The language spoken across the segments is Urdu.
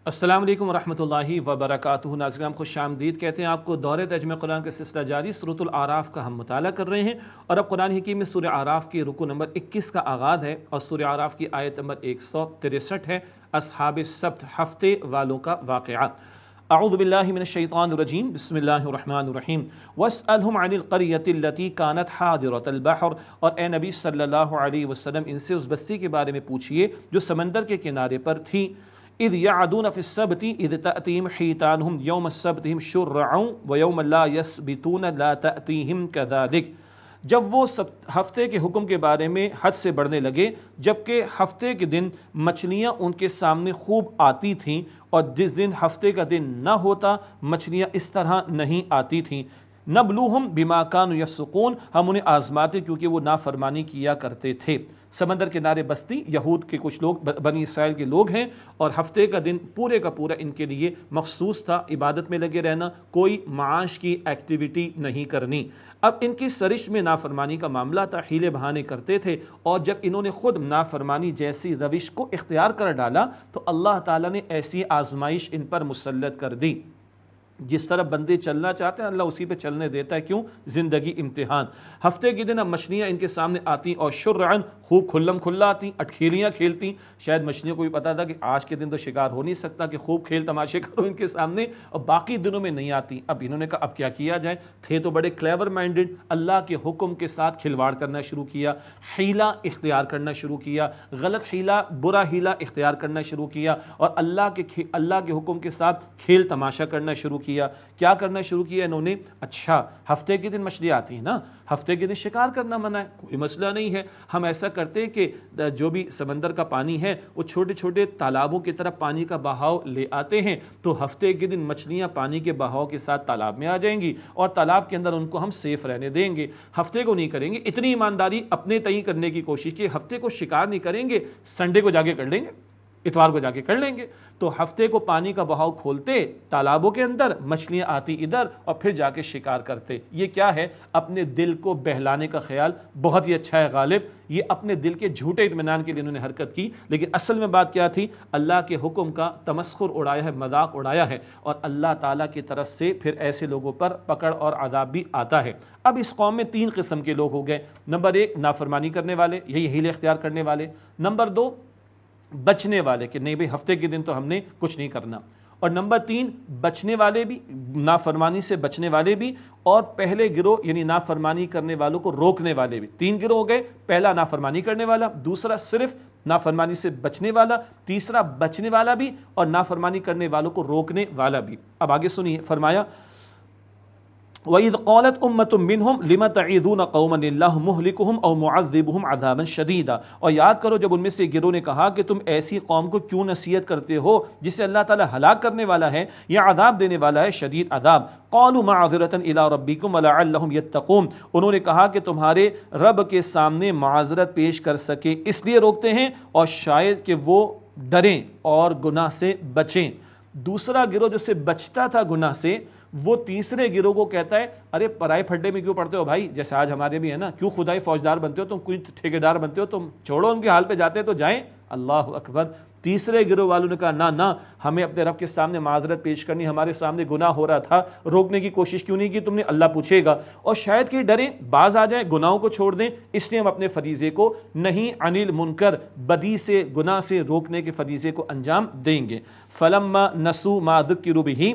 السلام علیکم ورحمۃ اللہ وبرکاتہ۔ ناظرین خوش آمدید کہتے ہیں آپ کو۔ دورہ ترجمہ قرآن کے سلسلہ جاری سورۃ الاعراف کا ہم مطالعہ کر رہے ہیں، اور اب قرآن حکیم میں سورہ اعراف کی رکوع نمبر 21 کا آغاز ہے، اور سورہ اعراف کی آیت نمبر 163 ہے، اصحاب السبت ہفتے والوں کا واقعہ۔ اعوذ باللہ من الشیطان الرجیم، بسم اللہ الرحمن الرحیم۔ واسألہم عن القریۃ التی کانت حاضرۃ البحر، اور اے نبی صلی اللہ علیہ وسلم ان سے اس بستی کے بارے میں پوچھئے جو سمندر کے کنارے پر تھی۔ اذ یعدون فی السبت اذ تأتیہم حیتانہم یوم سبتہم شرعا ویوم لا یسبتون لا تأتیہم کذالک، جب وہ ہفتے کے حکم کے بارے میں حد سے بڑھنے لگے، جبکہ ہفتے کے دن مچھلیاں ان کے سامنے خوب آتی تھیں، اور جس دن ہفتے کا دن نہ ہوتا مچھلیاں اس طرح نہیں آتی تھیں۔ نبلوہم بما کانوا یفسقون، ہم انہیں آزماتے کیونکہ وہ نافرمانی کیا کرتے تھے۔ سمندر کنارے بستی یہود کے کچھ لوگ بنی اسرائیل کے لوگ ہیں، اور ہفتے کا دن پورے کا پورا ان کے لیے مخصوص تھا، عبادت میں لگے رہنا، کوئی معاش کی ایکٹیویٹی نہیں کرنی۔ اب ان کی سرشت میں نافرمانی کا معاملہ تھا، حیلے بہانے کرتے تھے، اور جب انہوں نے خود نافرمانی جیسی روش کو اختیار کر ڈالا تو اللہ تعالیٰ نے ایسی آزمائش ان پر مسلط کر دی۔ جس طرح بندے چلنا چاہتے ہیں اللہ اسی پہ چلنے دیتا ہے، کیوں؟ زندگی امتحان۔ ہفتے کے دن اب مچھلیاں ان کے سامنے آتی اور شرعن خوب کھلم کھلا آتی، اٹکھیلیاں کھیلتی۔ شاید مچھلیوں کو بھی پتا تھا کہ آج کے دن تو شکار ہو نہیں سکتا کہ خوب کھیل تماشے کرو ان کے سامنے، اور باقی دنوں میں نہیں آتی۔ اب انہوں نے کہا اب کیا کیا جائے، تھے تو بڑے کلیور مائنڈڈ، اللہ کے حکم کے ساتھ کھلواڑ کرنا شروع کیا، حیلہ اختیار کرنا شروع کیا، غلط حیلہ، برا حیلہ اختیار کرنا شروع کیا، اور اللہ کے حکم کے ساتھ کھیل تماشا کرنا شروع کیا۔ کیا کرنا شروع کیا انہوں نے؟ اچھا ہفتے کے دن مچھلی آتی ہے نا، ہفتے کے دن شکار کرنا منع ہے، کوئی مسئلہ نہیں ہے، ہم ایسا کرتے کہ جو بھی سمندر کا پانی ہے وہ چھوٹے چھوٹے تالابوں کی طرف پانی کا بہاؤ لے آتے ہیں، تو ہفتے کے دن مچھلیاں پانی کے بہاؤ کے ساتھ تالاب میں آ جائیں گی، اور تالاب کے اندر ان کو ہم سیف رہنے دیں گے، ہفتے کو نہیں کریں گے۔ اتنی ایمانداری اپنے تئیں کرنے کی کوشش کی، ہفتے کو شکار نہیں کریں گے، سنڈے کو جا کے کر لیں گے، اتوار کو جا کے کر لیں گے۔ تو ہفتے کو پانی کا بہاؤ کھولتے، تالابوں کے اندر مچھلیاں آتی ادھر، اور پھر جا کے شکار کرتے۔ یہ کیا ہے؟ اپنے دل کو بہلانے کا خیال بہت ہی اچھا ہے غالب، یہ اپنے دل کے جھوٹے اطمینان کے لیے انہوں نے حرکت کی، لیکن اصل میں بات کیا تھی؟ اللہ کے حکم کا تمسخر اڑایا ہے، مذاق اڑایا ہے، اور اللہ تعالیٰ کی طرف سے پھر ایسے لوگوں پر پکڑ اور عذاب بھی آتا ہے۔ اب اس قوم میں 3 قسم کے لوگ ہو گئے۔ نمبر 1 نافرمانی کرنے والے، یہی حیلے اختیار کرنے والے۔ نمبر 2 بچنے والے کہ نہیں بھئی ہفتے کے دن تو ہم نے کچھ نہیں کرنا، اور نمبر 3 بچنے والے بھی، نافرمانی سے بچنے والے بھی، اور پہلے گروہ یعنی نافرمانی کرنے والوں کو روکنے والے بھی۔ 3 گروہ ہو گئے، پہلا نافرمانی کرنے والا، دوسرا صرف نافرمانی سے بچنے والا، تیسرا بچنے والا بھی اور نافرمانی کرنے والوں کو روکنے والا بھی۔ اب آگے سنیے، فرمایا وَإِذْ قَالَتْ أُمَّةٌ مِّنْهُمْ لِمَ تَعِظُونَ قَوْمًا اللَّهُ مُهْلِكُهُمْ أَوْ مُعَذِّبُهُمْ عَذَابًا شَدِيدًا، اور یاد کرو جب ان میں سے گروہ نے کہا کہ تم ایسی قوم کو کیوں نصیحت کرتے ہو جسے اللہ تعالیٰ ہلاک کرنے والا ہے یا عذاب دینے والا ہے، شدید عذاب۔ قَالُوا مَعْذِرَةً إِلَىٰ رَبِّكُمْ وَلَعَلَّهُمْ يَتَّقُونَ، انہوں نے کہا کہ تمہارے رب کے سامنے معذرت پیش کر سکے اس لیے روکتے ہیں، اور شاید کہ وہ ڈریں اور گناہ سے بچیں۔ دوسرا گروہ جو سے بچتا تھا گناہ سے، وہ تیسرے گروہ کو کہتا ہے ارے پرائے پھڈے میں کیوں پڑتے ہو بھائی، جیسے آج ہمارے بھی ہے نا، کیوں خدائی فوجدار بنتے ہو تم، کوئی ٹھیکیدار بنتے ہو تم، چھوڑو ان کے حال پہ جاتے ہیں تو جائیں، اللہ اکبر۔ تیسرے گروہ والوں نے کہا نہ ہمیں اپنے رب کے سامنے معذرت پیش کرنی، ہمارے سامنے گناہ ہو رہا تھا، روکنے کی کوشش کیوں نہیں کی تم نے، اللہ پوچھے گا، اور شاید کہ ڈریں باز آ جائیں، گناہوں کو چھوڑ دیں، اس لیے ہم اپنے فریضے کو نہیں عن المنکر، بدی سے گناہ سے روکنے کے فریضے کو انجام دیں گے۔ فلما نسوا ما ذکروا بہ،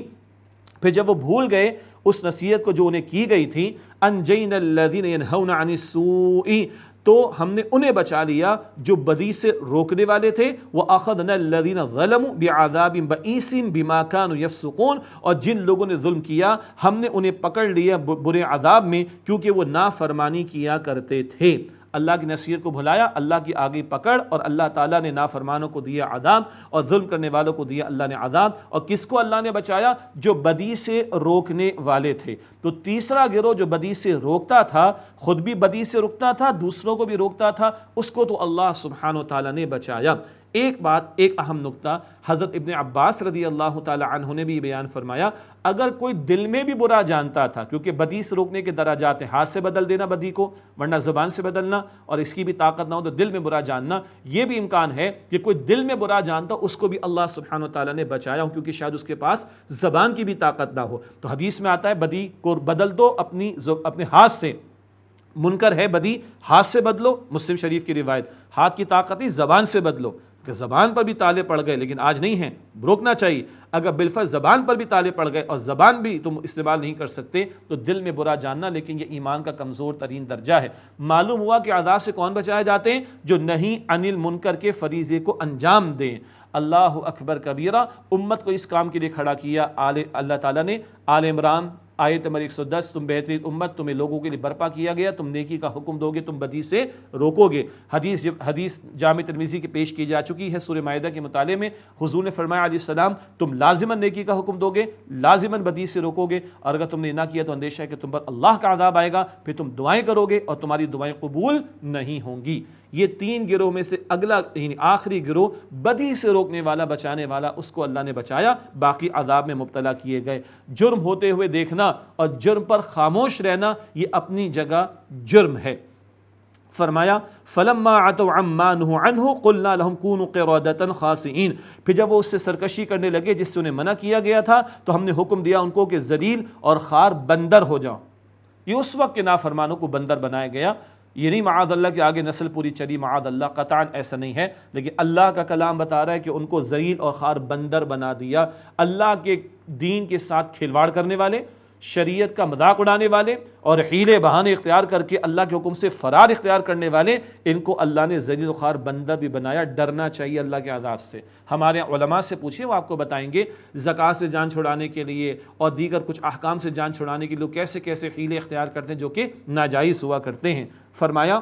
پھر جب وہ بھول گئے اس نصیحت کو جو انہیں کی گئی تھی، انجینا الذین ینہون عن السوء، تو ہم نے انہیں بچا لیا جو بدی سے روکنے والے تھے، وَأَخَذْنَا الَّذِينَ ظَلَمُوا بِعَذَابٍ بَئِيسٍ بِمَا كَانُوا يَفْسُقُونَ، اور جن لوگوں نے ظلم کیا ہم نے انہیں پکڑ لیا برے عذاب میں کیونکہ وہ نافرمانی کیا کرتے تھے۔ اللہ کی نصیحت کو بھلایا، اللہ کی آگے پکڑ، اور اللہ تعالیٰ نے نافرمانوں کو دیا عذاب، اور ظلم کرنے والوں کو دیا اللہ نے عذاب۔ اور کس کو اللہ نے بچایا؟ جو بدی سے روکنے والے تھے۔ تو تیسرا گروہ جو بدی سے روکتا تھا، خود بھی بدی سے روکتا تھا، دوسروں کو بھی روکتا تھا، اس کو تو اللہ سبحانہ و تعالیٰ نے بچایا۔ ایک بات، ایک اہم نقطہ حضرت ابن عباس رضی اللہ تعالی عنہ نے بھی بیان فرمایا، اگر کوئی دل میں بھی برا جانتا تھا، کیونکہ بدی سے روکنے کے درجات ہیں، ہاتھ سے بدل دینا بدی کو، ورنہ زبان سے بدلنا، اور اس کی بھی طاقت نہ ہو تو دل میں برا جاننا، یہ بھی امکان ہے کہ کوئی دل میں برا جانتا اس کو بھی اللہ سبحانہ و تعالیٰ نے بچایا ہو، کیونکہ شاید اس کے پاس زبان کی بھی طاقت نہ ہو۔ تو حدیث میں آتا ہے بدی کو بدل دو اپنے ہاتھ سے، منکر ہے بدی ہاتھ سے بدلو، مسلم شریف کی روایت، ہاتھ کی طاقت نہیں زبان سے بدلو، کہ زبان پر بھی تالے پڑ گئے لیکن آج نہیں ہیں، روکنا چاہیے۔ اگر بالفرض زبان پر بھی تالے پڑ گئے اور زبان بھی تم استعمال نہیں کر سکتے تو دل میں برا جاننا، لیکن یہ ایمان کا کمزور ترین درجہ ہے۔ معلوم ہوا کہ عذاب سے کون بچائے جاتے ہیں؟ جو نہیں عن المنکر کے فریضے کو انجام دیں۔ اللہ اکبر کبیرہ، امت کو اس کام کے لیے کھڑا کیا اللہ تعالیٰ نے۔ آل عمران آیت نمبر 110، تم بہترین امت، تمہیں لوگوں کے لیے برپا کیا گیا، تم نیکی کا حکم دو گے، تم بدی سے روکو گے۔ حدیث جامع ترمذی کی پیش کی جا چکی ہے، سورہ مائدہ کے مطالعے میں حضور نے فرمایا علیہ السلام، تم لازماً نیکی کا حکم دو گے، لازماً بدی سے روکو گے، اور اگر تم نے نہ کیا تو اندیشہ ہے کہ تم پر اللہ کا عذاب آئے گا، پھر تم دعائیں کرو گے اور تمہاری دعائیں قبول نہیں ہوں گی۔ یہ تین گروہ میں سے اگلا یعنی آخری گروہ بدی سے روکنے والا، بچانے والا، اس کو اللہ نے بچایا، باقی عذاب میں مبتلا کیے گئے۔ جرم ہوتے ہوئے دیکھنا اور جرم پر خاموش رہنا یہ اپنی جگہ جرم ہے۔ فرمایا فَلَمَّا عَتَوْا عَمَّا نُهُوا عَنْهُ قُلْنَا لَهُمْ كُونُوا قِرَادَةً خَاسِئِينَ، پھر جب وہ اس سے سرکشی کرنے لگے جس سے انہیں منع کیا گیا تھا تو ہم نے حکم دیا ان کو کہ ذلیل اور خوار بندر ہو جاؤ۔ یہ اس وقت کے نافرمانوں کو بندر بنایا گیا، یہ نہیں معاذ اللہ کہ آگے نسل پوری چلی، معاذ اللہ، قطعاً ایسا نہیں ہے، لیکن اللہ کا کلام بتا رہا ہے کہ ان کو ذلیل اور خوار بندر بنا دیا۔ اللہ کے دین کے ساتھ کھلواڑ کرنے والے، شریعت کا مذاق اڑانے والے اور حیلے بہانے اختیار کر کے اللہ کے حکم سے فرار اختیار کرنے والے، ان کو اللہ نے ذلیل و خوار بندر بھی بنایا۔ ڈرنا چاہیے اللہ کے عذاب سے۔ ہمارے علماء سے پوچھیں، وہ آپ کو بتائیں گے زکوٰۃ سے جان چھڑانے کے لیے اور دیگر کچھ احکام سے جان چھڑانے کے لیے کیسے کیسے حیلے اختیار کرتے ہیں جو کہ ناجائز ہوا کرتے ہیں۔ فرمایا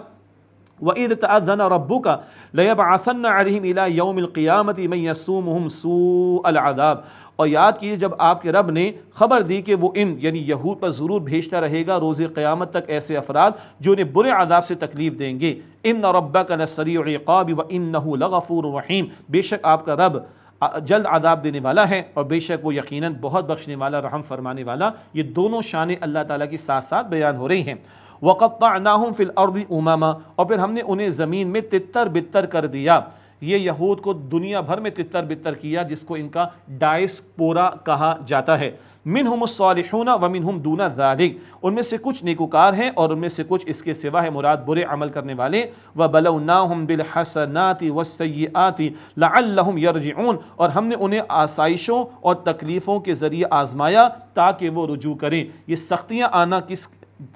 وَإِذْ تَأَذَّنَ رَبُّكَ لَيَبْعَثَنَّ عَلَيْهِمْ إِلَىٰ يَوْمِ الْقِيَامَةِ مَن يَسُومُهُمْ سُوءَ الْعَذَابِ، اور یاد کیجیے جب آپ کے رب نے خبر دی کہ وہ ان یعنی یہود پر ضرور بھیجتا رہے گا روز قیامت تک ایسے افراد جو انہیں برے عذاب سے تکلیف دیں گے۔ إِنَّ رَبَّكَ لَسَرِيعُ الْعِقَابِ وَإِنَّهُ لَغَفُورٌ رَحِيمٌ، بے شک آپ کا رب جلد عذاب دینے والا ہے اور بے شک وہ یقیناً بہت بخشنے والا، رحم فرمانے والا۔ یہ دونوں شانیں اللہ تعالیٰ کی ساتھ ساتھ بیان ہو رہی ہیں۔ وَقَطَّعْنَاهُمْ فِي الْأَرْضِ أُمَمًا، اور پھر ہم نے انہیں زمین میں تتر بتر کر دیا۔ یہ یہود کو دنیا بھر میں تتر بتر کیا، جس کو ان کا ڈائسپورا کہا جاتا ہے۔ منہم الصالحون ومنہم دون ذلک، ان میں سے کچھ نیکوکار ہیں اور ان میں سے کچھ اس کے سوا ہے، مراد برے عمل کرنے والے۔ وبلوناہم بالحسنات والسیئات لعلہم یرجعون، اور ہم نے انہیں آسائشوں اور تکلیفوں کے ذریعے آزمایا تاکہ وہ رجوع کریں۔ یہ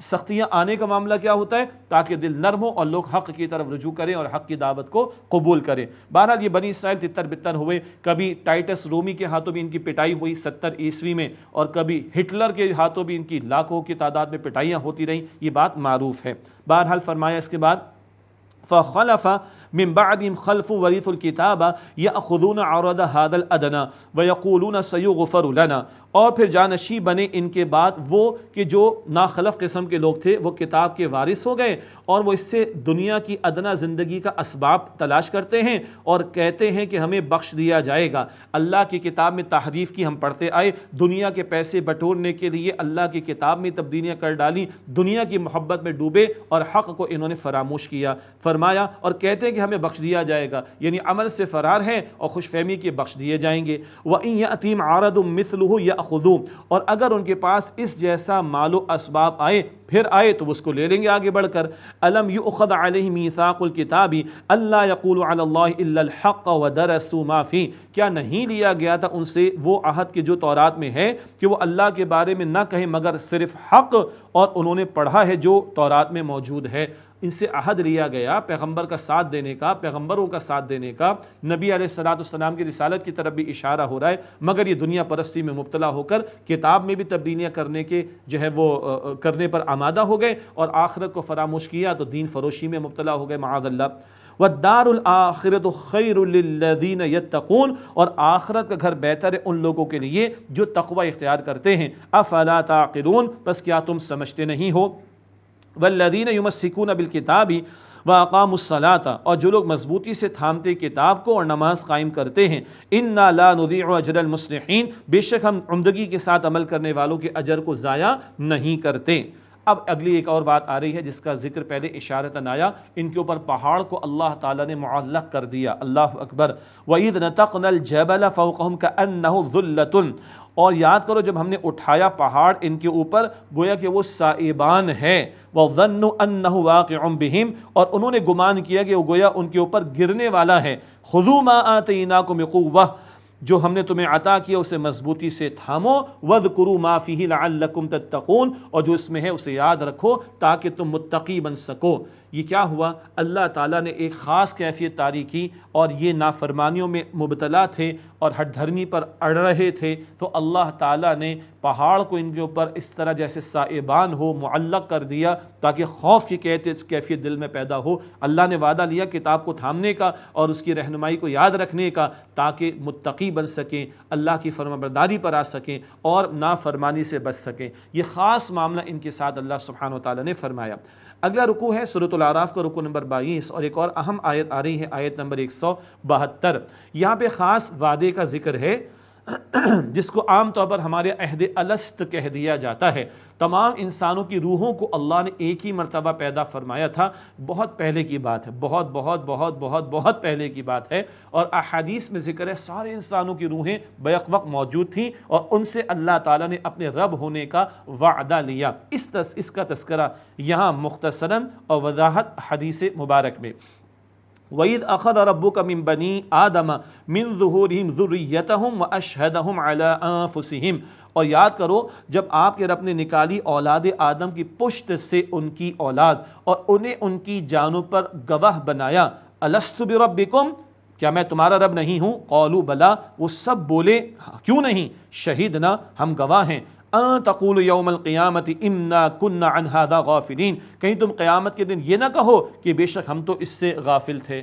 سختیاں آنے کا معاملہ کیا ہوتا ہے؟ تاکہ دل نرم ہو اور لوگ حق کی طرف رجوع کریں اور حق کی دعوت کو قبول کریں۔ بہرحال یہ بنی اسرائیل تتر بتر ہوئے، کبھی ٹائٹس رومی کے ہاتھوں بھی ان کی پٹائی ہوئی 70 عیسوی میں، اور کبھی ہٹلر کے ہاتھوں بھی ان کی لاکھوں کی تعداد میں پٹائیاں ہوتی رہیں، یہ بات معروف ہے۔ بہرحال فرمایا اس کے بعد فخلف من بعدهم خلف ورثوا الكتاب يأخذون عرض هذا الأدنى ويقولون سيغفر لنا، اور پھر جانشی بنے ان کے بعد وہ کہ جو ناخلف قسم کے لوگ تھے، وہ کتاب کے وارث ہو گئے اور وہ اس سے دنیا کی ادنا زندگی کا اسباب تلاش کرتے ہیں اور کہتے ہیں کہ ہمیں بخش دیا جائے گا۔ اللہ کی کتاب میں تحریف کی ہم پڑھتے آئے، دنیا کے پیسے بٹورنے کے لیے اللہ کی کتاب میں تبدیلیاں کر ڈالی، دنیا کی محبت میں ڈوبے اور حق کو انہوں نے فراموش کیا۔ فرمایا اور کہتے ہیں کہ ہمیں بخش دیا جائے گا، یعنی عمل سے فرار ہیں اور خوش فہمی کے بخش دیے جائیں گے۔ وَإِن يَأْتِهِمْ عَرَضٌ مِثْلُهُ يَأْخُذُوهُ، اور اگر ان کے پاس اس جیسا مال و اسباب آئے پھر آئے تو وہ اس کو لے لیں گے آگے بڑھ کر۔ أَلَمْ يُؤْخَذْ عَلَيْهِمْ مِيثَاقُ الْكِتَابِ أَلَّا يَقُولُوا عَلَى اللَّهِ إِلَّا الْحَقَّ وَدَرَسُوا مَا فِيهِ، کیا نہیں لیا گیا تھا ان سے وہ عہد کہ جو تورات میں ہے کہ وہ اللہ کے بارے میں نہ کہیں مگر صرف حق، اور انہوں نے پڑھا ہے جو تورات میں موجود ہے۔ ان سے عہد لیا گیا پیغمبر کا ساتھ دینے کا، پیغمبروں کا ساتھ دینے کا، نبی علیہ السلام کی رسالت کی طرف بھی اشارہ ہو رہا ہے، مگر یہ دنیا پرستی میں مبتلا ہو کر کتاب میں بھی تبدیلیاں کرنے کے جو ہے وہ کرنے پر آمادہ ہو گئے اور آخرت کو فراموش کیا تو دین فروشی میں مبتلا ہو گئے معاذ اللہ۔ وَالدَّارُ الْآخِرَةُ خَيْرٌ لِلَّذِينَ يَتَّقُونَ، اور آخرت کا گھر بہتر ہے ان لوگوں کے لیے جو تقوی اختیار کرتے ہیں۔ أَفَلَا تَعْقِلُونَ، بس کیا تم سمجھتے نہیں ہو؟ وَالَّذِينَ يُمَسِّكُونَ بِالْكِتَابِ وَأَقَامُوا الصَّلَاةَ اور جو لوگ مضبوطی سے تھامتے کتاب کو اور نماز قائم کرتے ہیں، إِنَّا لَا نُضِيعُ أَجْرَ الْمُصْلِحِينَ بے شک ہم عمدگی کے ساتھ عمل کرنے والوں کے اجر کو ضائع نہیں کرتے۔ اب اگلی ایک اور بات آ رہی ہے جس کا ذکر پہلے اشارتاً آیا، ان کے اوپر پہاڑ کو اللہ تعالیٰ نے معلق کر دیا۔ اللہ اکبر۔ وَإِذْ نَتَقْنَا الْجَبَلَ فَوْقَهُمْ كَأَنَّهُ ظُلَّةٌ اور یاد کرو جب ہم نے اٹھایا پہاڑ ان کے اوپر گویا کہ وہ سائبان ہے، وَظَنُّوا أَنَّهُ وَاقِعٌ بِهِمْ اور انہوں نے گمان کیا کہ وہ گویا ان کے اوپر گرنے والا ہے۔ خُذُوا مَا آتَيْنَاكُمْ بِقُوَّةٍ جو ہم نے تمہیں عطا کیا اسے مضبوطی سے تھامو، وَاذْكُرُوا مَا فِيهِ لَعَلَّكُمْ تَتَّقُونَ اور جو اس میں ہے اسے یاد رکھو تاکہ تم متقی بن سکو۔ یہ کیا ہوا؟ اللہ تعالیٰ نے ایک خاص کیفیت طاری کی اور یہ نافرمانیوں میں مبتلا تھے اور ہٹ دھرمی پر اڑ رہے تھے، تو اللہ تعالیٰ نے پہاڑ کو ان کے اوپر اس طرح جیسے سائبان ہو معلق کر دیا تاکہ خوف کی کیفیت دل میں پیدا ہو۔ اللہ نے وعدہ لیا کتاب کو تھامنے کا اور اس کی رہنمائی کو یاد رکھنے کا تاکہ متقی بن سکیں، اللہ کی فرمانبرداری پر آ سکیں اور نافرمانی سے بچ سکیں۔ یہ خاص معاملہ ان کے ساتھ اللہ سبحانہ وتعالیٰ نے فرمایا۔ اگلا رکوع ہے سورۃ الاعراف کا رکوع نمبر 22 اور ایک اور اہم آیت آ رہی ہے، آیت نمبر 172۔ یہاں پہ خاص وعدے کا ذکر ہے جس کو عام طور پر ہمارے عہد الست کہہ دیا جاتا ہے۔ تمام انسانوں کی روحوں کو اللہ نے ایک ہی مرتبہ پیدا فرمایا تھا، بہت پہلے کی بات ہے، بہت بہت بہت بہت بہت پہلے کی بات ہے، اور احادیث میں ذکر ہے سارے انسانوں کی روحیں بیک وقت موجود تھیں اور ان سے اللہ تعالیٰ نے اپنے رب ہونے کا وعدہ لیا۔ اس کا تذکرہ یہاں مختصراً اور وضاحت حدیث مبارک میں۔ وَإِذْ أَخَذَ رَبُّكَ مِنْ بَنِي آدَمَ مِنْ ظُهُورِهِمْ ذُرِّيَّتَهُمْ وَأَشْهَدَهُمْ عَلَىٰ أَنفُسِهِمْ اور یاد کرو جب آپ کے رب نے نکالی اولاد آدم کی پشت سے ان کی اولاد اور انہیں ان کی جانوں پر گواہ بنایا، أَلَسْتُ بِرَبِّكُمْ کیا میں تمہارا رب نہیں ہوں؟ قالوا بلا وہ سب بولے کیوں نہیں، شہیدنا ہم گواہ ہیں، ان تقولوا یوم القیامت انا کنا عن هذا غافلین کہیں تم قیامت کے دن یہ نہ کہو کہ بے شک ہم تو اس سے غافل تھے۔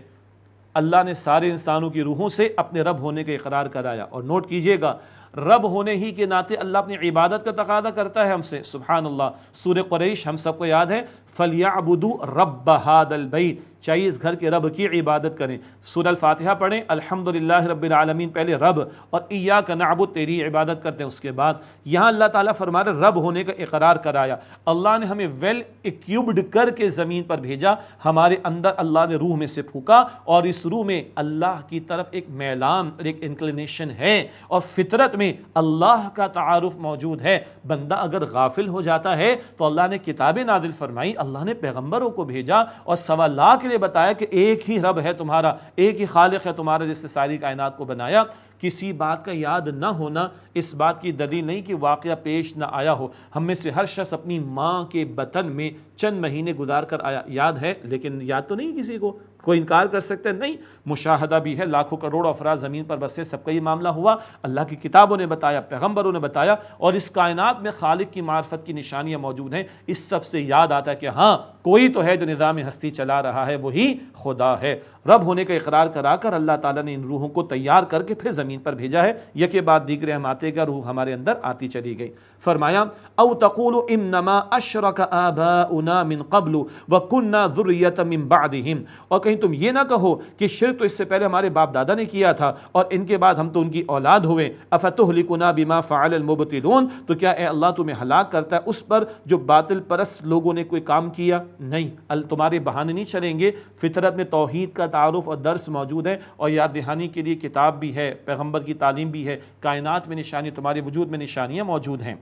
اللہ نے سارے انسانوں کی روحوں سے اپنے رب ہونے کا اقرار کرایا، اور نوٹ کیجئے گا رب ہونے ہی کے ناطے اللہ اپنی عبادت کا تقاضا کرتا ہے ہم سے، سبحان اللہ۔ سورہ قریش ہم سب کو یاد ہے، فَلْيَعْبُدُوا رَبَّ هَذَا الْبَيْتِ چاہیے اس گھر کے رب کی عبادت کریں۔ سورہ الفاتحہ پڑھیں، الحمدللہ رب العالمین پہلے رب اور ایاک نعبد تیری عبادت کرتے ہیں اس کے بعد۔ یہاں اللہ تعالیٰ فرما رہے رب ہونے کا اقرار کرایا، اللہ نے ہمیں ویل ایکیوبڈ کر کے زمین پر بھیجا، ہمارے اندر اللہ نے روح میں سے پھونکا اور اس روح میں اللہ کی طرف ایک میلان اور ایک انکلینیشن ہے اور فطرت میں اللہ کا تعارف موجود ہے۔ بندہ اگر غافل ہو جاتا ہے تو اللہ نے کتابیں نازل فرمائی، اللہ نے پیغمبروں کو بھیجا اور سوا لاکھ نے بتایا کہ ایک ہی رب ہے تمہارا، ایک ہی خالق ہے تمہارا جس نے ساری کائنات کو بنایا۔ کسی بات کا یاد نہ ہونا اس بات کی دلیل نہیں کہ واقعہ پیش نہ آیا ہو۔ ہم میں سے ہر شخص اپنی ماں کے بطن میں چند مہینے گزار کر آیا، یاد ہے لیکن یاد تو نہیں کسی کو، کوئی انکار کر سکتا ہے نہیں، مشاہدہ بھی ہے، لاکھوں کروڑوں افراد زمین پر بسے، سب کا یہ معاملہ ہوا، اللہ کی کتابوں نے بتایا، پیغمبروں نے بتایا، اور اس کائنات میں خالق کی معرفت کی نشانیاں موجود ہیں۔ اس سب سے یاد آتا ہے کہ ہاں کوئی تو ہے جو نظام ہستی چلا رہا ہے، وہی خدا ہے۔ رب ہونے کا اقرار کرا کر اللہ تعالیٰ نے ان روحوں کو تیار کر کے پھر زمین پر بھیجا ہے، یکے بعد دیگرے ہم آتے گا، روح ہمارے اندر آتی چلی گئی۔ فرمایا او تقولوا انما اشرک آباؤنا من قبل وکنا ذریۃ من بعدہم اور کہیں تم یہ نہ کہو کہ شرک تو اس سے پہلے ہمارے باپ دادا نے کیا تھا اور ان کے بعد ہم تو ان کی اولاد ہوئے۔ افتہلکنا بما فعل المبطلون تو کیا اے اللہ تمہیں ہلاک کرتا ہے اس پر جو باطل پرست لوگوں نے کوئی کام کیا؟ نہیں، تمہارے بہانے نہیں چلیں گے، فطرت میں توحید کا تعارف اور درس موجود ہے اور یاد دہانی کے لیے کتاب بھی ہے، پیغمبر کی تعلیم بھی ہے، کائنات میں نشانی، تمہارے وجود میں نشانیاں موجود ہیں۔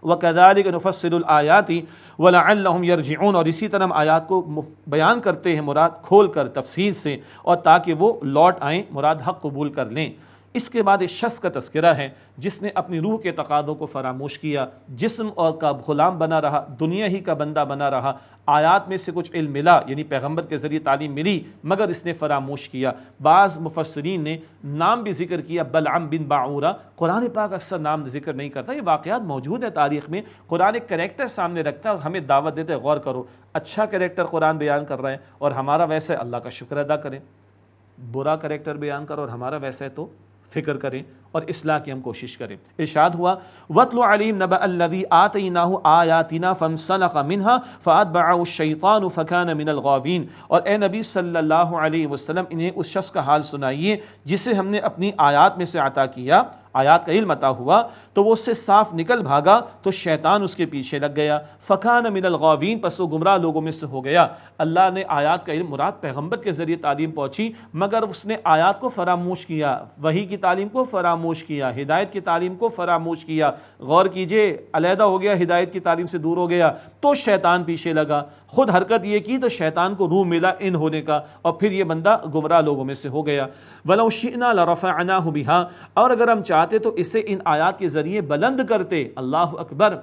وَكَذَلِكَ نُفَصِّلُ الْآيَاتِ وَلَعَلَّهُمْ يَرْجِعُونَ اور اسی طرح ہم آیات کو بیان کرتے ہیں مراد کھول کر تفصیل سے اور تاکہ وہ لوٹ آئیں، مراد حق قبول کر لیں۔ اس کے بعد ایک شخص کا تذکرہ ہے جس نے اپنی روح کے تقاضوں کو فراموش کیا، جسم اور کا غلام بنا رہا، دنیا ہی کا بندہ بنا رہا، آیات میں سے کچھ علم ملا یعنی پیغمبر کے ذریعے تعلیم ملی مگر اس نے فراموش کیا۔ بعض مفسرین نے نام بھی ذکر کیا، بلعم بن باعورہ، قرآن پاک اکثر نام ذکر نہیں کرتا، یہ واقعات موجود ہیں تاریخ میں، قرآن ایک کریکٹر سامنے رکھتا ہے اور ہمیں دعوت دیتے غور کرو، اچھا کریکٹر قرآن بیان کر رہا ہے اور ہمارا ویسا ہے اللہ کا شکر ادا کریں، برا کریکٹر بیان کرو اور ہمارا ویسا ہے تو فکر کریں اور اصلاح کی ہم کوشش کریں۔ ارشاد ہوا وَاتْلُ عَلَيْهِمْ نَبَأَ الَّذِي آتَيْنَاهُ آيَاتِنَا فَانسَلَخَ مِنْهَا فَأَتْبَعَهُ الشَّيْطَانُ فَكَانَ مِنَ الْغَاوِينَ، اور اے نبی صلی اللہ علیہ وسلم انہیں اس شخص کا حال سنائیے جسے ہم نے اپنی آیات میں سے عطا کیا، آیات کا علم عطا ہوا تو وہ اس سے صاف نکل بھاگا تو شیطان اس کے پیچھے لگ گیا، فَكَانَ مِنَ الْغَاوِينَ، پس وہ گمراہ لوگوں میں سے ہو گیا۔ اللہ نے آیات کا علم مراد پیغمبر کے ذریعے تعلیم پہنچی، مگر اس نے آیات کو فراموش کیا، وحی کی تعلیم کو فراموش کیا، ہدایت کی تعلیم کو فراموش کیا۔ غور کیجئے، علیحدہ ہو گیا، ہدایت کی تعلیم سے دور ہو گیا تو شیطان پیچھے لگا، خود حرکت یہ کی تو شیطان کو روح ملا ان ہونے کا، اور پھر یہ بندہ گمراہ لوگوں میں سے ہو گیا۔ وَلَوْ شِئْنَا لَرَفَعْنَاهُ بِهَا، اور اگر ہم چاہتے تو اسے ان آیات کے ذریعے بلند کرتے۔ اللہ اکبر،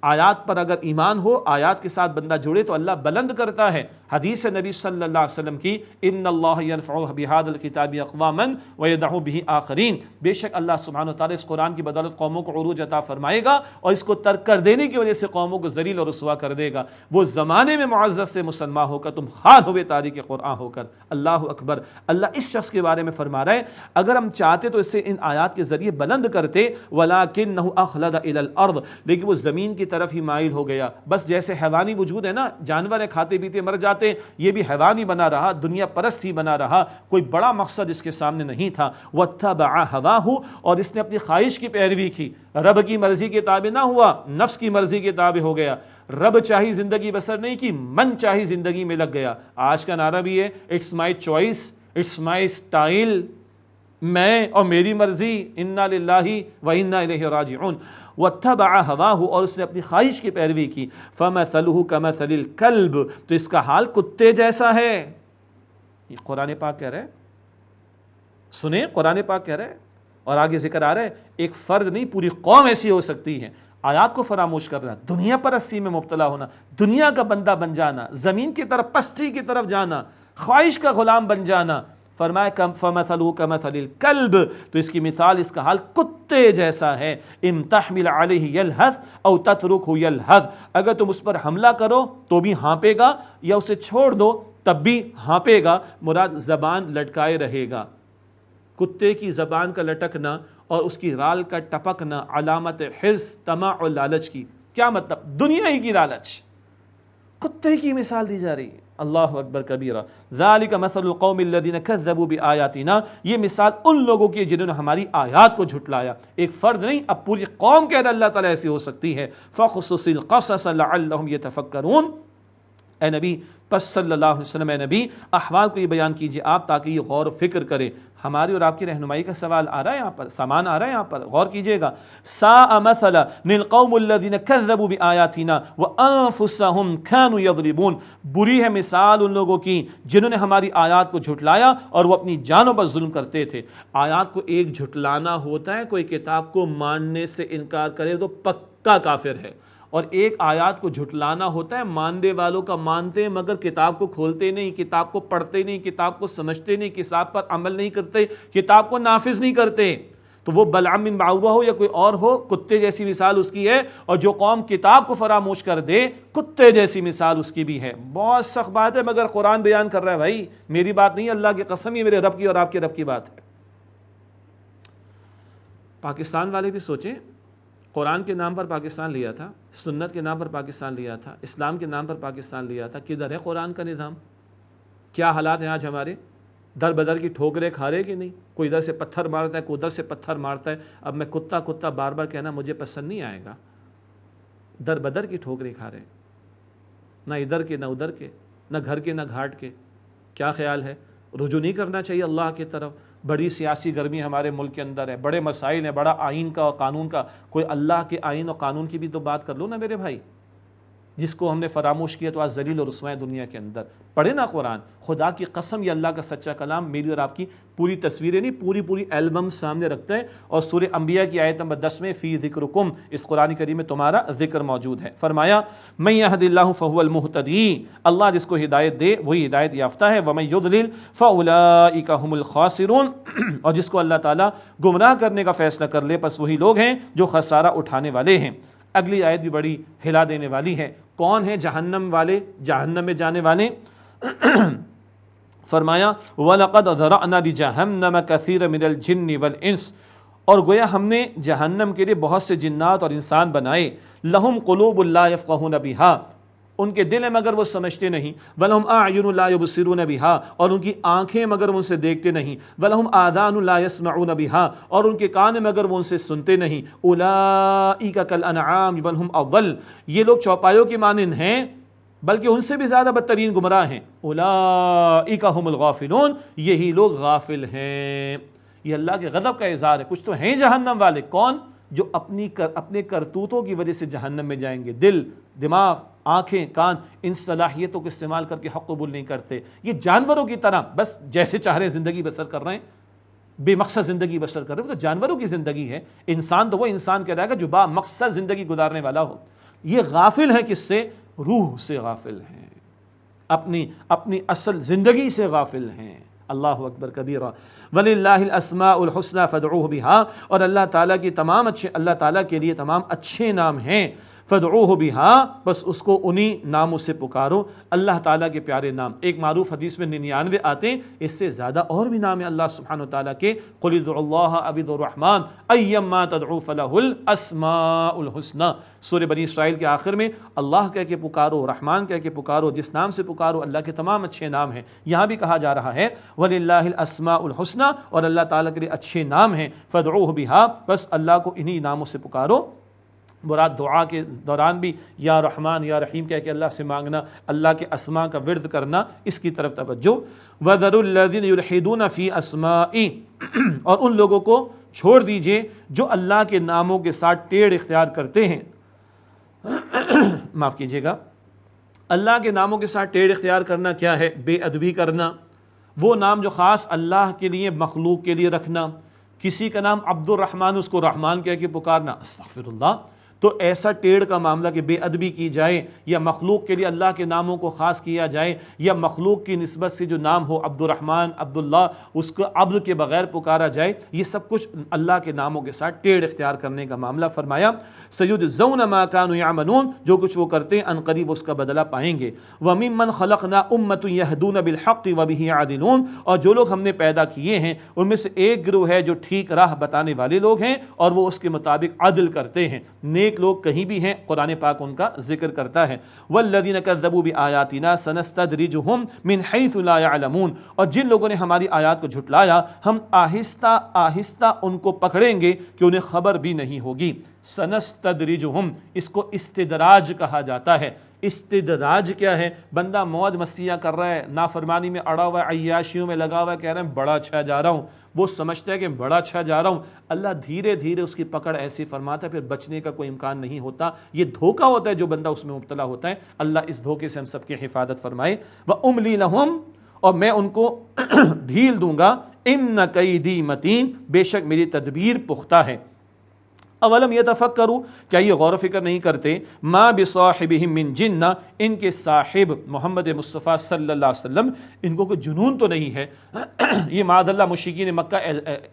آیات پر اگر ایمان ہو، آیات کے ساتھ بندہ جڑے تو اللہ بلند کرتا ہے۔ حدیث نبی صلی اللہ علیہ وسلم کی ان اللہ يرفع بهذا الكتاب اقواما ويدع به آخرین، بے شک اللہ سبحانہ وتعالی اس قرآن کی بدولت قوموں کو عروج عطا فرمائے گا اور اس کو ترک کر دینے کی وجہ سے قوموں کو ذلیل اور رسوا کر دے گا۔ وہ زمانے میں معزز سے مسلمان ہو کر تم خار ہوئے تاریخ قرآن ہو کر۔ اللہ اکبر، اللہ اس شخص کے بارے میں فرما رہا ہے اگر ہم چاہتے تو اسے ان آیات کے ذریعے بلند کرتے، ولکنہ اخلد الی الارض، لیکن وہ زمین کی طرف ہی مائل ہو گیا۔ بس جیسے حیوانی وجود ہے نا، جانور ہیں، کھاتے پیتے مر جاتے، یہ بھی حیوانی بنا رہا، دنیا پرست ہی بنا رہا، کوئی بڑا مقصد اس کے سامنے نہیں تھا۔ واتبع ہواہ، اور اس نے اپنی خواہش کی پیروی کی، رب کی مرضی کے تابع نہ ہوا، نفس کی مرضی کے تابع ہو گیا، رب چاہی زندگی بسر نہیں کی، من چاہی زندگی میں لگ گیا۔ آج کا نعرہ بھی ہے it's my choice, it's my style, میں اور میری مرضی، انا للہ و انا الیہ راجعون۔ واتبع ہواہ، اور اس نے اپنی خواہش کی پیروی کی، فمثلہ کمثل الکلب، تو اس کا حال کتے جیسا ہے۔ یہ قرآن پاک کہہ رہا ہے، سنیں قرآن پاک کہہ رہا ہے، اور آگے ذکر آ رہا ہے ایک فرد نہیں پوری قوم ایسی ہو سکتی ہے۔ آیات کو فراموش کرنا، دنیا پرستی میں مبتلا ہونا، دنیا کا بندہ بن جانا، زمین کی طرف پستی کی طرف جانا، خواہش کا غلام بن جانا۔ فرمایا فَمَثَلُهُ كَمَثَلِ الْكَلْبِ، تو اس کی مثال، اس کا حال کتے جیسا ہے۔ اِن تَحْمِلْ عَلَيْهِ يَلْهَثْ أَوْ تَتْرُكْهُ يَلْهَثْ، اگر تم اس پر حملہ کرو تو بھی ہانپے گا، یا اسے چھوڑ دو تب بھی ہانپے گا، مراد زبان لٹکائے رہے گا۔ کتے کی زبان کا لٹکنا اور اس کی رال کا ٹپکنا علامت حرص، طمع اور لالچ کی۔ کیا مطلب؟ دنیا ہی کی لالچ، کتے کی مثال دی جا رہی ہے۔ اللہ اکبر کبیرہ۔ ذالک مثل القوم الذین کذبوا بآیاتنا، یہ مثال ان لوگوں کی جنہوں نے ہماری آیات کو جھٹلایا۔ ایک فرد نہیں، اب پوری قوم کہہ رہا اللہ تعالیٰ ایسی ہو سکتی ہے۔ فقصص القصص لعلہم یتفکرون، اے نبی پس صلی اللہ علیہ وسلم، اے نبی احوال کو یہ بیان کیجئے آپ تاکہ یہ غور و فکر کرے۔ ہماری اور آپ کی رہنمائی کا سوال آ رہا ہے یہاں پر، سامان آ رہا ہے یہاں پر، غور کیجئے گا۔ ساء مثلا للقوم الذین کذبوا بآیاتنا وانفسهم كانوا یضربون، بری ہے مثال ان لوگوں کی جنہوں نے ہماری آیات کو جھٹلایا اور وہ اپنی جانوں پر ظلم کرتے تھے۔ آیات کو ایک جھٹلانا ہوتا ہے، کوئی کتاب کو ماننے سے انکار کرے تو پکا کافر ہے، اور ایک آیات کو جھٹلانا ہوتا ہے، ماننے والوں کا مانتے ہیں مگر کتاب کو کھولتے نہیں، کتاب کو پڑھتے نہیں، کتاب کو سمجھتے نہیں، کتاب پر عمل نہیں کرتے، کتاب کو نافذ نہیں کرتے۔ تو وہ بلعم بن بعوہ ہو یا کوئی اور ہو، کتے جیسی مثال اس کی ہے، اور جو قوم کتاب کو فراموش کر دے کتے جیسی مثال اس کی بھی ہے۔ بہت سخت بات ہے مگر قرآن بیان کر رہا ہے، بھائی میری بات نہیں، اللہ کی قسم، یہ میرے رب کی اور آپ کے رب کی بات ہے۔ پاکستان والے بھی سوچیں، قرآن کے نام پر پاکستان لیا تھا، سنت کے نام پر پاکستان لیا تھا، اسلام کے نام پر پاکستان لیا تھا، کدھر ہے قرآن کا نظام؟ کیا حالات ہیں آج ہمارے؟ در بدر کی ٹھوکریں کھا رہے کہ نہیں؟ کوئی ادھر سے پتھر مارتا ہے، کوئی ادھر سے پتھر مارتا ہے۔ اب میں کتا کتا بار بار کہنا مجھے پسند نہیں آئے گا۔ در بدر کی ٹھوکریں کھا رہے ہیں، نہ ادھر کے نہ ادھر کے، نہ گھر کے نہ گھاٹ کے۔ کیا خیال ہے؟ رجوع نہیں کرنا چاہیے اللہ کی طرف؟ بڑی سیاسی گرمی ہمارے ملک کے اندر ہے، بڑے مسائل ہیں، بڑا آئین کا اور قانون کا، کوئی اللہ کے آئین اور قانون کی بھی تو بات کر لو نا میرے بھائی۔ جس کو ہم نے فراموش کیا تو آج ذلیل اور رسوا ہے دنیا کے اندر۔ پڑھے نا قرآن، خدا کی قسم یہ اللہ کا سچا کلام میری اور آپ کی پوری تصویریں نہیں، پوری البم سامنے رکھتا ہے، اور سورہ انبیاء کی آیت نمبر 10 میں فی ذکرکم، اس قرآن کریم میں تمہارا ذکر موجود ہے۔ فرمایا من یہد اللہ فہو المہتدی، اللہ جس کو ہدایت دے وہی ہدایت یافتہ ہے، ومن یضلل فاولئک هم الخاسرون، اور جس کو اللہ تعالیٰ گمراہ کرنے کا فیصلہ کر لے پس وہی لوگ ہیں جو خسارہ اٹھانے والے ہیں۔ اگلی آیت بھی بڑی ہلا دینے والی ہے۔ کون ہیں جہنم والے، جہنم میں جانے والے؟ فرمایا وَلَقَدْ ذَرَأْنَا لِجَهَنَّمَ كَثِيرًا مِنَ الْجِنِّ وَالْإِنسِ، اور گویا ہم نے جہنم کے لیے بہت سے جنات اور انسان بنائے، لہم قلوب لا یفقہون بہا، ان کے دل ہیں مگر وہ سمجھتے نہیں، وَلَهُمْ أَعْيُنُ لَا يُبْصِرُونَ بِهَا، اور ان کی آنکھیں مگر وہ ان سے دیکھتے نہیں، وَلَهُمْ آذَانُ لَا يَسْمَعُونَ بِهَا، اور ان کے کان مگر وہ ان سے سنتے نہیں، أُولَئِكَ كَالْأَنْعَامِ بَلْ هُمْ أَضَلُّ، یہ لوگ چوپایوں کی مانند ہیں بلکہ ان سے بھی زیادہ بدترین گمراہ ہیں، أُولَئِكَ هُمُ الْغَافِلُونَ، یہی لوگ غافل ہیں۔ یہ اللہ کے غضب کا اظہار ہے۔ کچھ تو ہیں جہنم والے، کون؟ جو اپنے کرتوتوں کی وجہ سے جہنم میں جائیں گے، دل، دماغ، آنکھیں، کان، ان صلاحیتوں کو استعمال کر کے حق قبول نہیں کرتے، یہ جانوروں کی طرح بس جیسے چاہ رہے ہیں زندگی بسر کر رہے ہیں، بے مقصد زندگی بسر کر رہے ہیں۔ وہ تو جانوروں کی زندگی ہے، انسان تو وہ انسان کہلائے گا جو با مقصد زندگی گزارنے والا ہو۔ یہ غافل ہیں، کس سے؟ روح سے غافل ہیں، اپنی اصل زندگی سے غافل ہیں۔ اللہ اکبر کبیرہ۔ وَلِلَّهِ الْأَسْمَاءُ الْحُسْنَى فَادْعُوهُ بِهَا، اور اللہ تعالیٰ کے لیے تمام اچھے نام ہیں، فَادْعُوهُ بِهَا، بس اس کو انہی ناموں سے پکارو، اللہ تعالیٰ کے پیارے نام۔ ایک معروف حدیث میں 99 آتے ہیں، اس سے زیادہ اور بھی نام ہیں اللہ سبحانہ وتعالیٰ کے، قُلِ ادْعُوا اللَّهَ أَوِ ادْعُوا الرَّحْمَٰنَ أَيَّمَّا تَدْعُوا فَلَهُ الْأَسْمَاءُ الْحُسْنَى۔ سورہ بنی اسرائیل کے آخر میں اللہ کہہ کے پکارو، رحمان کہہ کے پکارو، جس نام سے پکارو، اللہ کے تمام اچھے نام ہیں۔ یہاں بھی کہا جا رہا ہے وَلِلَّهِ الْأَسْمَاءُ الْحُسْنَى، اور اللہ تعالیٰ کے لیے اچھے نام ہیں، فَادْعُوهُ بِهَا، بس اللہ کو انہی ناموں سے پکارو۔ مراد دعا کے دوران بھی یا رحمان یا رحیم کہہ کے اللہ سے مانگنا، اللہ کے اسماء کا ورد کرنا، اس کی طرف توجہ۔ وَذَرُوا الَّذِينَ يُلْحِدُونَ فِي أَسْمَائِهِ، اور ان لوگوں کو چھوڑ دیجئے جو اللہ کے ناموں کے ساتھ ٹیڑھ اختیار کرتے ہیں، معاف کیجئے گا، اللہ کے ناموں کے ساتھ ٹیڑھ اختیار کرنا کیا ہے؟ بے ادبی کرنا، وہ نام جو خاص اللہ کے لیے مخلوق کے لیے رکھنا، کسی کا نام عبد الرحمن اس کو رحمان کہہ کے پکارنا، استغفر اللہ، تو ایسا ٹیڑھ کا معاملہ کہ بے ادبی کی جائے، یا مخلوق کے لیے اللہ کے ناموں کو خاص کیا جائے، یا مخلوق کی نسبت سے جو نام ہو عبد الرحمن، عبداللہ، اس کو عبد کے بغیر پکارا جائے، یہ سب کچھ اللہ کے ناموں کے ساتھ ٹیڑھ اختیار کرنے کا معاملہ۔ فرمایا سَيُجْزَوْنَ مَا كَانُوا يَعْمَلُونَ، جو کچھ وہ کرتے ہیں عنقریب اس کا بدلہ پائیں گے۔ وَمِمَّنْ خَلَقْنَا أُمَّةٌ يَهْدُونَ بِالْحَقِّ وَبِهِ يَعْدِلُونَ، اور جو لوگ ہم نے پیدا کیے ہیں ان میں سے ایک گروہ ہے جو ٹھیک راہ بتانے والے لوگ ہیں اور وہ اس کے مطابق عدل کرتے ہیں، نیک لوگ کہیں بھی ہیں، قرآن پاک ان کا ذکر کرتا ہے۔ وَالَّذِينَ كَذَّبُوا بِآيَاتِنَا سَنَسْتَدْرِجُهُمْ مِنْ حَيْثُ لَا يَعْلَمُونَ، اور جن لوگوں نے ہماری آیات کو جھٹلایا ہم آہستہ آہستہ ان کو پکڑیں گے کہ انہیں خبر بھی نہیں ہوگی۔ سنستدرجہم، اس کو استدراج کہا جاتا ہے۔ استدراج کیا ہے؟ بندہ موج مستیاں کر رہا ہے، نافرمانی میں اڑا ہوا ہے، عیاشیوں میں لگا ہوا ہے، کہہ رہے ہیں بڑا اچھا جا رہا ہوں، وہ سمجھتا ہے کہ بڑا اچھا جا رہا ہوں، اللہ دھیرے دھیرے اس کی پکڑ ایسی فرماتا ہے، پھر بچنے کا کوئی امکان نہیں ہوتا۔ یہ دھوکہ ہوتا ہے جو بندہ اس میں مبتلا ہوتا ہے۔ اللہ اس دھوکے سے ہم سب کی حفاظت فرمائے۔ وَأُمْلِي لَهُمْ، اور میں ان کو ڈھیل دوں گا، إِنَّ كَيْدِي مَتِينٌ، بے شک میری تدبیر پختہ ہے۔ اولم یتفکروا، کیا یہ غور و فکر نہیں کرتے؟ ما بصاحبہم من جنہ، ان کے صاحب محمد مصطفیٰ صلی اللہ علیہ وسلم ان کو کوئی جنون تو نہیں ہے؟ یہ معاذ اللہ مشرکین مکہ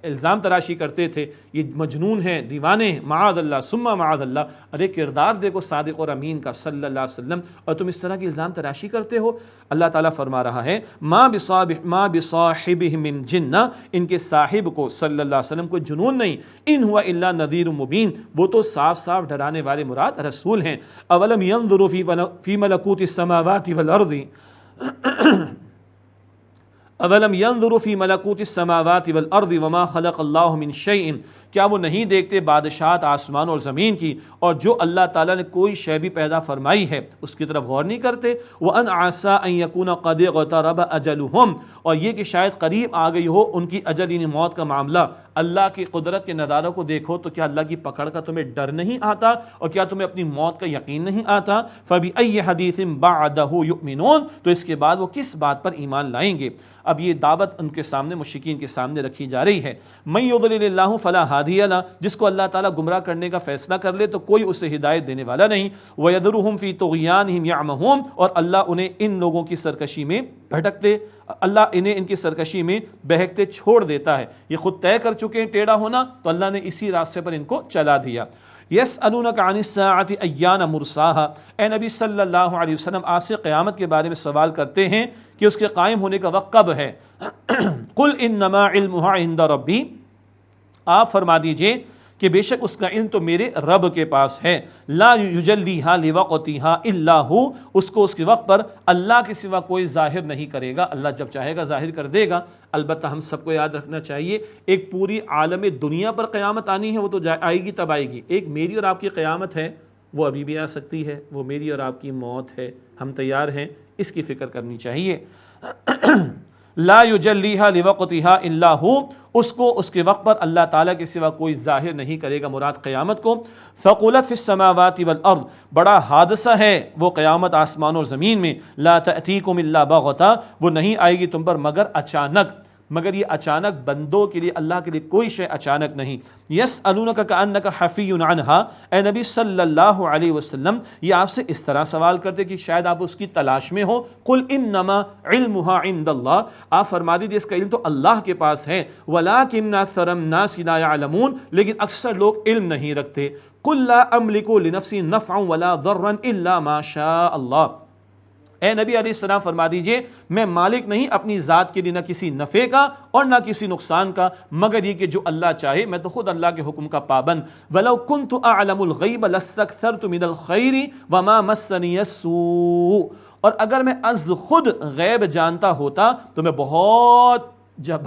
الزام تراشی کرتے تھے، یہ مجنون ہیں، دیوانے ہیں، معاذ اللہ ثم معاذ اللہ۔ ارے کردار دیکھو صادق اور امین کا صلی اللہ علیہ وسلم، اور تم اس طرح کی الزام تراشی کرتے ہو۔ اللہ تعالیٰ فرما رہا ہے ما بصاحبہم من جنہ، ان کے صاحب کو صلی اللہ علیہ وسلم کوئی جنون نہیں، ان ہوا الا نذیر مبین، وہ تو صاف صاف ڈرانے والے مراد رسول ہیں۔ اولم ينظروا فی ملکوت السماوات والارض، اولم ينظروا فی ملکوت السماوات والارض وما خلق اللہ من شیء، کیا وہ نہیں دیکھتے بادشاہت آسمان اور زمین کی، اور جو اللہ تعالیٰ نے کوئی شے بھی پیدا فرمائی ہے اس کی طرف غور نہیں کرتے؟ وَأَنْ عَسَىٰ أَنْ يَكُونَ قَدِ اقْتَرَبَ أَجَلُهُمْ، اور یہ کہ شاید قریب آ گئی ہو ان کی اجل، یعنی موت کا معاملہ۔ اللہ کی قدرت کے نظاروں کو دیکھو تو کیا اللہ کی پکڑ کا تمہیں ڈر نہیں آتا، اور کیا تمہیں اپنی موت کا یقین نہیں آتا؟ فَبِأَيِّ حَدِيثٍ بَعْدَهُ يُؤْمِنُونَ، تو اس کے بعد وہ کس بات پر ایمان لائیں گے؟ اب یہ دعوت ان کے سامنے، مشرکین کے سامنے رکھی جا رہی ہے۔ مَن يُضْلِلِ اللَّهُ فَلَا هَادِيَ لَهُ، جس کو اللہ تعالیٰ گمراہ کرنے کا فیصلہ کر لے تو کوئی اسے ہدایت دینے والا نہیں۔ وَيَذَرُهُمْ فِي طُغْيَانِهِمْ يَعْمَهُونَ، اور اللہ انہیں ان لوگوں کی سرکشی میں بھٹکتے، اللہ انہیں ان کی سرکشی میں بہکتے چھوڑ دیتا ہے۔ یہ خود طے کر چکے ہیں ٹیڑھا ہونا، تو اللہ نے اسی راستے پر ان کو چلا دیا۔ یسألونک عن الساعۃ ایان مرساها، اے نبی صلی اللہ علیہ وسلم آپ سے قیامت کے بارے میں سوال کرتے ہیں کہ اس کے قائم ہونے کا وقت کب ہے۔ قل انما علمها عند ربی، آپ فرما دیجئے کہ بے شک اس کا علم تو میرے رب کے پاس ہے، لا یجلیھا لوقتھا الا ہو، اس کو اس کے وقت پر اللہ کے سوا کوئی ظاہر نہیں کرے گا، اللہ جب چاہے گا ظاہر کر دے گا۔ البتہ ہم سب کو یاد رکھنا چاہیے ایک پوری عالم دنیا پر قیامت آنی ہے، وہ تو آئے گی تب آئے گی، ایک میری اور آپ کی قیامت ہے وہ ابھی بھی آ سکتی ہے، وہ میری اور آپ کی موت ہے، ہم تیار ہیں، اس کی فکر کرنی چاہیے۔ لا یجلیھا لوقتھا الا ہو، اس کو اس کے وقت پر اللہ تعالیٰ کے سوا کوئی ظاہر نہیں کرے گا، مراد قیامت کو۔ ثقلت فی السماوات والارض، بڑا حادثہ ہے وہ قیامت آسمان اور زمین میں۔ لا تأتیکم الا بغتہ، وہ نہیں آئے گی تم پر مگر اچانک، مگر یہ اچانک بندوں کے لیے، اللہ کے لیے کوئی شے اچانک نہیں۔ یسألونک کأنک حفی عنہا، اے نبی صلی اللہ علیہ وسلم یہ آپ سے اس طرح سوال کرتے کہ شاید آپ اس کی تلاش میں ہو۔ قل انما علمھا عند اللہ، آپ فرما دیجیے اس کا علم تو اللہ کے پاس ہے۔ ولکن اکثر الناس لا یعلمون، لیکن اکثر لوگ علم نہیں رکھتے۔ قل لا املک لنفسی نفعا ولا ضرا الا ما شاء اللہ، اے نبی علیہ السلام فرما دیجئے میں مالک نہیں اپنی ذات کے لیے، نہ کسی نفع کا اور نہ کسی نقصان کا، مگر یہ کہ جو اللہ چاہے، میں تو خود اللہ کے حکم کا پابند۔ وَلَوْ كُنْتُ أَعْلَمُ الْغَيْبَ لَاسْتَكْثَرْتُ مِنَ الْخَيْرِ وَمَا مَسَّنِيَ السُّوءُ، اور اگر میں از خود غیب جانتا ہوتا تو میں بہت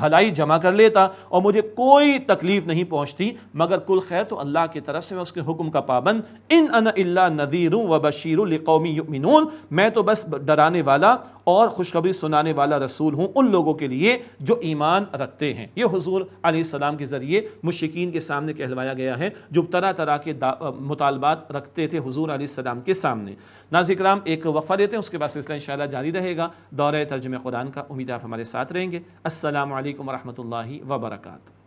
بھلائی جمع کر لیتا اور مجھے کوئی تکلیف نہیں پہنچتی، مگر کل خیر تو اللہ کی طرف سے، میں اس کے حکم کا پابند۔ ان انا الا نذیر و بشیر لقوم یؤمنون، میں تو بس ڈرانے والا اور خوشخبری سنانے والا رسول ہوں ان لوگوں کے لیے جو ایمان رکھتے ہیں۔ یہ حضور علیہ السلام کے ذریعے مشرکین کے سامنے کہلوایا گیا ہے جو طرح طرح کے مطالبات رکھتے تھے حضور علیہ السلام کے سامنے۔ ناظرین کرام ایک وقفہ لیتے ہیں، اس کے بعد سلسلہ انشاءاللہ جاری رہے گا دورہ ترجمہ قرآن کا۔ امید آپ ہمارے ساتھ رہیں گے۔ السلام علیکم ورحمۃ اللہ وبرکاتہ۔